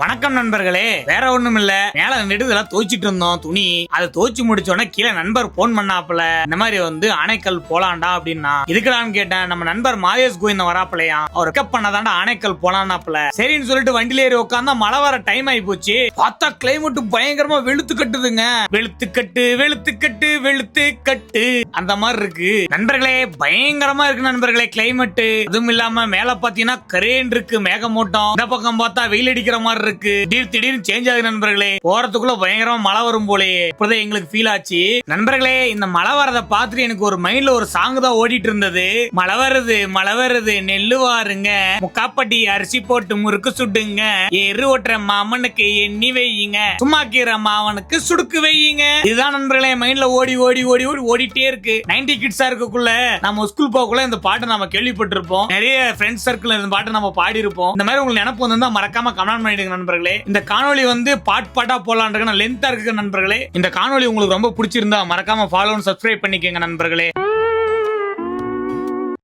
வணக்கம் நண்பர்களே. வேற ஒண்ணும் இல்ல, மேல நெடுதெல்லாம் துவைச்சிட்டு இருந்தோம் துணி. அதை துவைச்சு முடிச்சோடனே கீழே நண்பர் போன் பண்ணாப்புல, இந்த மாதிரி ஆனைக்கல் போலாண்டா அப்படின்னா. இதுக்குடான்னு கேட்டேன். நம்ம நண்பர் மாதேஷ் கோவிந்தன் வராப்பலையா, அவர் பிக்கப் பண்ணதாண்டா ஆனைக்கல் போலான்னாப்புல. சரின்னு சொல்லிட்டு வண்டியில ஏறி உட்காந்தா மழை வர டைம் ஆகி போச்சு. பார்த்தா கிளைமேட் பயங்கரமா வெளுத்து கட்டுதுங்க. வெளுத்து கட்டு வெளுத்து கட்டு வெளுத்து கட்டு அந்த மாதிரி இருக்கு நண்பர்களே. பயங்கரமா இருக்கு நண்பர்களே கிளைமேட். அதுவும் இல்லாம மேல பாத்தீங்கன்னா கரேன் இருக்கு, மேகமூட்டம். இந்த பக்கம் பார்த்தா வெயில் அடிக்கிற மாதிரி இருக்கு. திடீர்னு சேஞ்ச் ஆகுது நண்பர்களே. போறதுக்குள்ள பயங்கரமா மழை வரும் போலே இப்பதான் எங்களுக்கு ஃபீல் ஆச்சு நண்பர்களே. இந்த மழை வரத பார்த்துட்டு எனக்கு ஒரு மைண்ட்ல ஒரு சாங் தான் ஓடிட்டு இருந்தது. மழை வருது நெல்லு வாருங்க, முக்காப்பட்டி அரிசி போட்டு முறுக்கு சுடுங்க, எரு ஓட்டுற மாமனுக்கு எண்ணி வையுங்க, சும்மா கீரை மாமனுக்கு சுடுக்கு வையுங்க. இதுதான் நண்பர்களே மைண்ட்ல ஓடி ஓடி ஓடி ஓடி ஓடிட்டே இருக்கு. 90 கிட்ஸா இருக்கக்குள்ள நம்ம ஸ்கூல் போகக்குள்ள இந்த பாட்டு நம்ம கேள்விப்பட்டிருப்போம். நிறைய ஃப்ரெண்ட்ஸ் சர்க்கிள் இந்த பாட்டு நம்ம பாடி இருப்போம். இந்த மாதிரி உங்களுக்கு நினைப்பு வந்தா மறக்காம கமெண்ட் பண்ணிடுங்க நண்பர்களே. இந்த காணொளி பாட்டா போலான்னு லென்த்தா இருக்கு நண்பர்களே. இந்த காணொளி உங்களுக்கு ரொம்ப பிடிச்சிருந்தா மறக்காம ஃபாலோ சப்ஸ்கிரைப் பண்ணிக்கங்க நண்பர்களே.